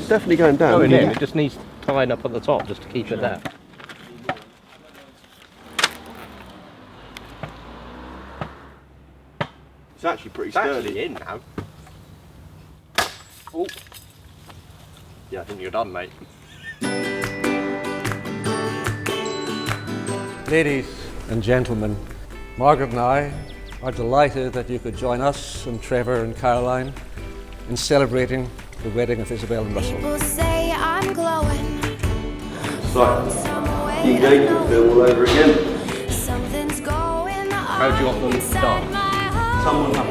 It's definitely going down. Going in, it just needs tying up at the top just to keep it there. It's actually pretty It's sturdy. actually in now. Oh. Yeah, I think you're done, mate. Ladies and gentlemen, Margaret and I are delighted that you could join us and Trevor and Caroline in celebrating the wedding of Isobel and Russell. People say I'm glowing. So, the engagement film all over again. Something's going on. How do you want them to start? Someone have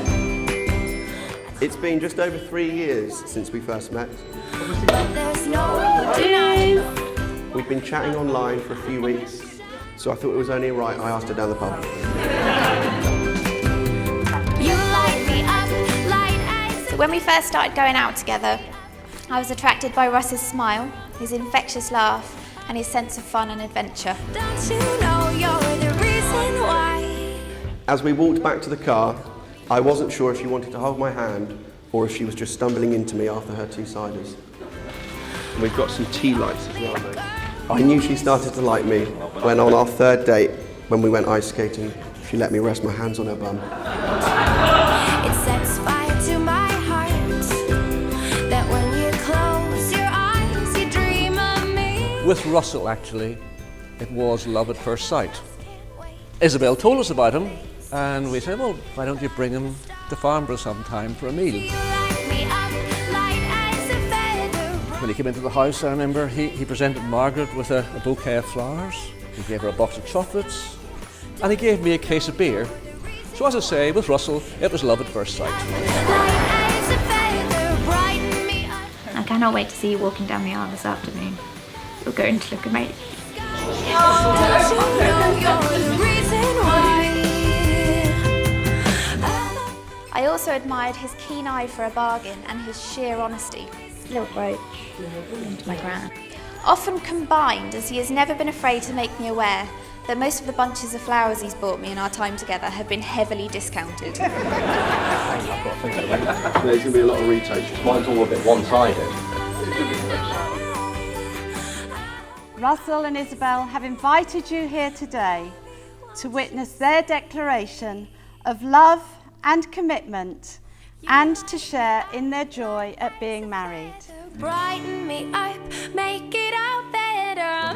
9. It's been just over 3 years since we first met. There's no denying. We've been chatting online for a few weeks, so I thought it was only right I asked her down the pub. You light me up, light as When we first started going out together, I was attracted by Russ's smile, his infectious laugh, and his sense of fun and adventure. Don't you know you're the reason why? As we walked back to the car, I wasn't sure if she wanted to hold my hand or if she was just stumbling into me after her 2 ciders. And we've got some tea lights as well, mate. I knew she started to like me when on our 3rd date, when we went ice skating, she let me rest my hands on her bum. It sets fire to my heart. That when you close your eyes, you dream of me. With Russell, actually, it was love at first sight. Isobel told us about him, and we said, well, why don't you bring him to Farnborough sometime for a meal? You light me up, light as a feather. When he came into the house, I remember he presented Margaret with a bouquet of flowers. He gave her a box of chocolates, and he gave me a case of beer. So as I say, with Russell, it was love at first sight. Light as a feather, brighten me up. I cannot wait to see you walking down the aisle this afternoon. You're going to look amazing. Don't you know you're the reason why? I also admired his keen eye for a bargain and his sheer honesty. Little brooch into my crown. Often combined, as he has never been afraid to make me aware that most of the bunches of flowers he's bought me in our time together have been heavily discounted. There's going to be a lot of retakes. Mine's all a bit one-sided. Russell and Isobel have invited you here today to witness their declaration of love and commitment and to share in their joy at being married. Brighten me up, make it out better.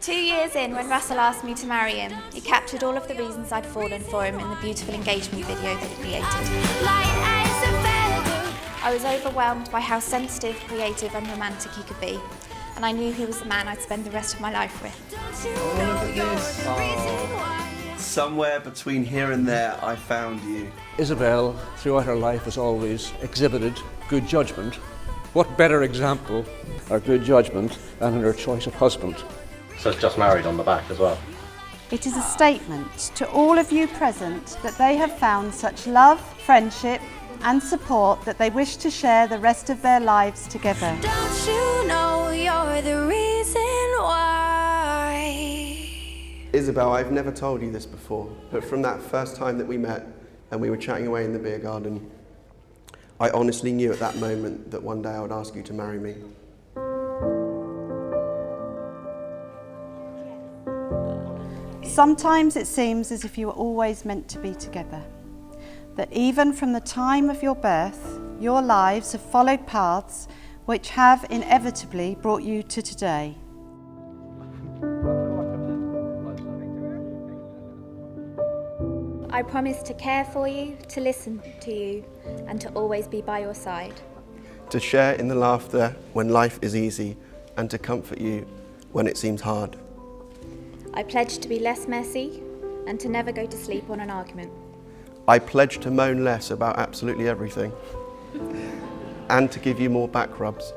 2 years in, when Russell asked me to marry him, he captured all of the reasons I'd fallen for him in the beautiful engagement video that he created. Light as a feather. I was overwhelmed by how sensitive, creative and romantic he could be, and I knew he was the man I'd spend the rest of my life with. Don't you know you're the reason why? Somewhere between here and there, I found you. Isobel, throughout her life, has always exhibited good judgment. What better example of good judgment than in her choice of husband? So it's just married on the back as well. It is a statement to all of you present that they have found such love, friendship and support that they wish to share the rest of their lives together. Don't you know you're the reason why? Isobel, I've never told you this before, but from that first time that we met and we were chatting away in the beer garden, I honestly knew at that moment that one day I would ask you to marry me. Sometimes it seems as if you were always meant to be together. That even from the time of your birth, your lives have followed paths which have inevitably brought you to today. I promise to care for you, to listen to you, and to always be by your side. To share in the laughter when life is easy and to comfort you when it seems hard. I pledge to be less messy and to never go to sleep on an argument. I pledge to moan less about absolutely everything and to give you more back rubs.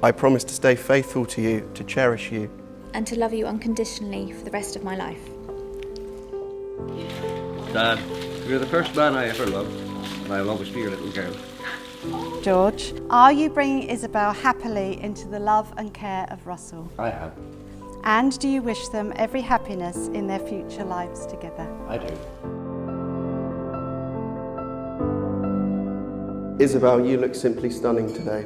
I promise to stay faithful to you, to cherish you. And to love you unconditionally for the rest of my life. Dad, you're the first man I ever loved, and I'll always be your little girl. George, are you bringing Isobel happily into the love and care of Russell? I am. And do you wish them every happiness in their future lives together? I do. Isobel, you look simply stunning today.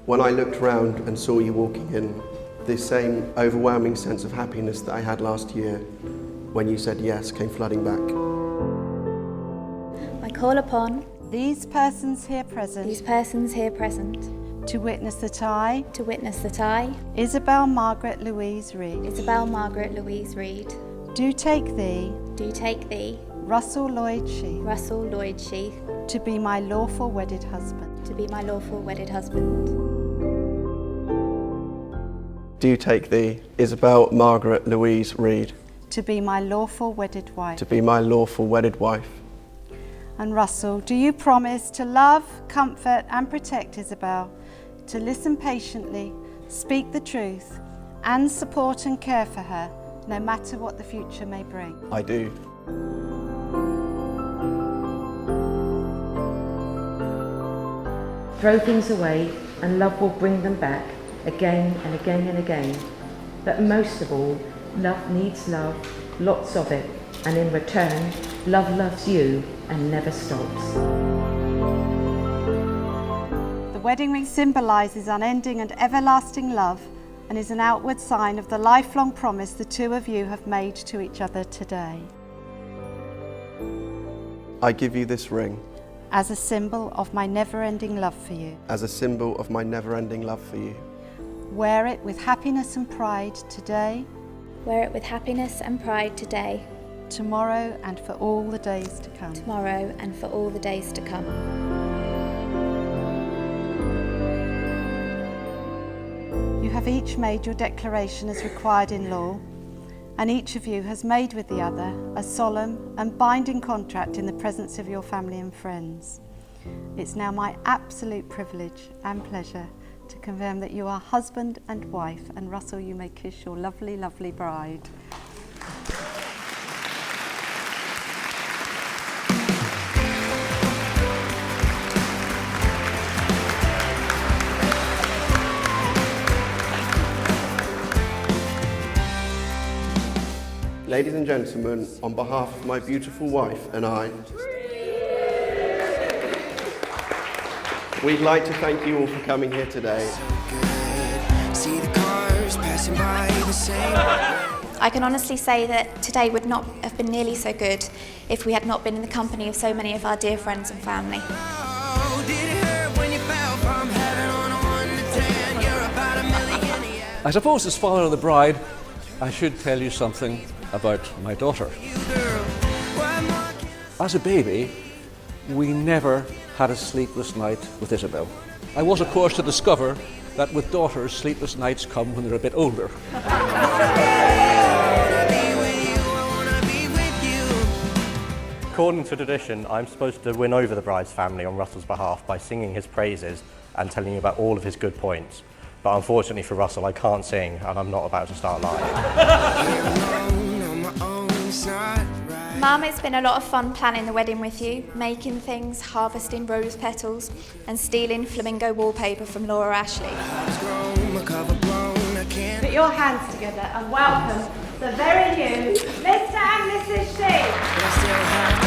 When I looked round and saw you walking in, this same overwhelming sense of happiness that I had last year when you said yes came flooding back. I call upon these persons here present to witness that I, Isobel Margaret Louise Reed, do take thee, Russell Lloyd Sheath, to be my lawful wedded husband. Do take thee, Isobel Margaret Louise Reed, To be my lawful wedded wife. to be my lawful wedded wife. And Russell, do you promise to love, comfort and protect Isobel, to listen patiently, speak the truth, and support and care for her, no matter what the future may bring? I do. Throw things away and love will bring them back again and again and again. But most of all, love needs love, lots of it, and in return, love loves you and never stops. The wedding ring symbolises unending and everlasting love and is an outward sign of the lifelong promise the two of you have made to each other today. I give you this ring As a symbol of my never-ending love for you. as a symbol of my never-ending love for you. Wear it with happiness and pride today, tomorrow and for all the days to come. You have each made your declaration as required in law, and each of you has made with the other a solemn and binding contract in the presence of your family and friends. It's now my absolute privilege and pleasure to confirm that you are husband and wife, and Russell, you may kiss your lovely, lovely bride. Ladies and gentlemen, on behalf of my beautiful wife and I, we'd like to thank you all for coming here today. See the cars passing by the same. I can honestly say that today would not have been nearly so good if we had not been in the company of so many of our dear friends and family. Oh, did it hurt when you fell from heaven on a 1 to 10? You're about a million, yeah. I suppose as father of the bride, I should tell you something about my daughter. As a baby, we never had a sleepless night with Isobel. I was, of course, to discover that with daughters, sleepless nights come when they're a bit older. According to tradition, I'm supposed to win over the bride's family on Russell's behalf by singing his praises and telling you about all of his good points. But unfortunately for Russell, I can't sing and I'm not about to start lying. Mum, it's been a lot of fun planning the wedding with you, making things, harvesting rose petals and stealing flamingo wallpaper from Laura Ashley. Put your hands together and welcome the very new Mr. and Mrs. Sheath.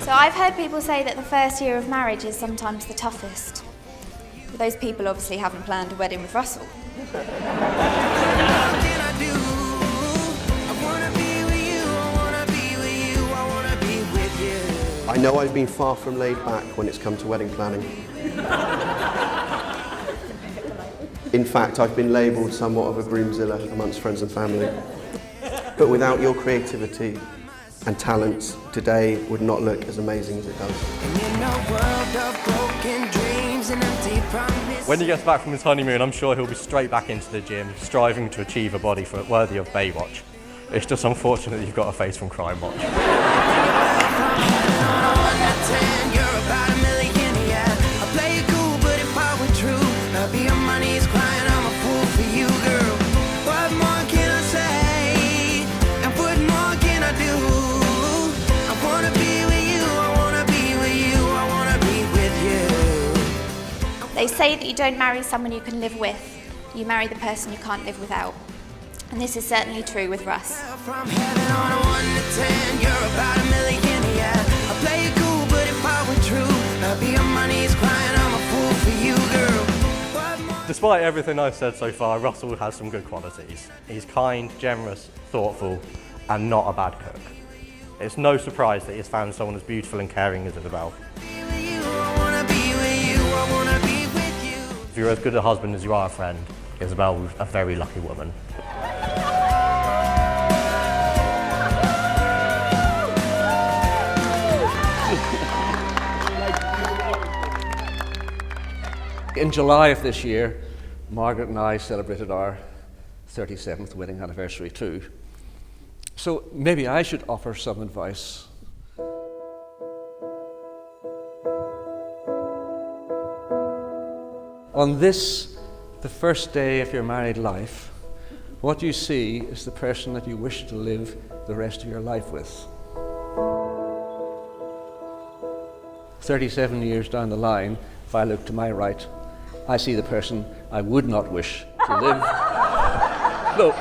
So I've heard people say that the first year of marriage is sometimes the toughest. But those people obviously haven't planned a wedding with Russell. I know I've been far from laid back when it's come to wedding planning. In fact, I've been labelled somewhat of a groomzilla amongst friends and family. But without your creativity and talents, today would not look as amazing as it does. When he gets back from his honeymoon, I'm sure he'll be straight back into the gym, striving to achieve a body worthy of Baywatch. It's just unfortunate that you've got a face from Crime Watch. They say that you don't marry someone you can live with, you marry the person you can't live without. And this is certainly true with Russ. From heaven on a 1 to 10, you're about a million, yeah. I play it cool, but if I were true, I'd be on my knees crying, I'm a fool for you, girl. Despite everything I've said so far, Russell has some good qualities. He's kind, generous, thoughtful, and not a bad cook. It's no surprise that he's found someone as beautiful and caring as Isobel. If you're as good a husband as you are a friend, Isobel's a very lucky woman. In July of this year, Margaret and I celebrated our 37th wedding anniversary too. So maybe I should offer some advice. On this, the first day of your married life, what you see is the person that you wish to live the rest of your life with. 37 years down the line, if I look to my right, I see the person I would not wish to live. No,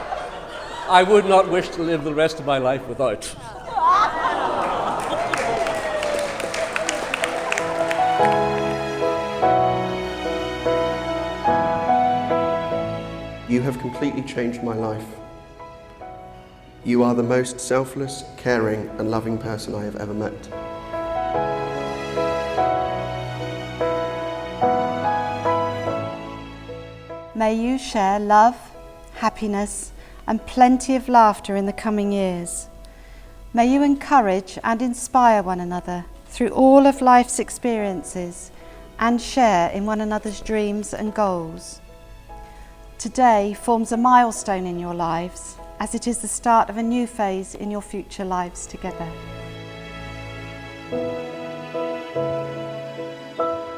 I would not wish to live the rest of my life without. You have completely changed my life. You are the most selfless, caring, and loving person I have ever met. May you share love, happiness, and plenty of laughter in the coming years. May you encourage and inspire one another through all of life's experiences and share in one another's dreams and goals. Today forms a milestone in your lives, as it is the start of a new phase in your future lives together.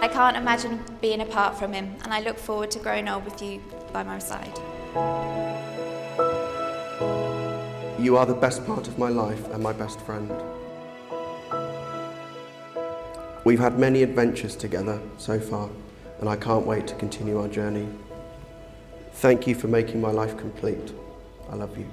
I can't imagine being apart from him, and I look forward to growing old with you by my side. You are the best part of my life and my best friend. We've had many adventures together so far, and I can't wait to continue our journey. Thank you for making my life complete. I love you.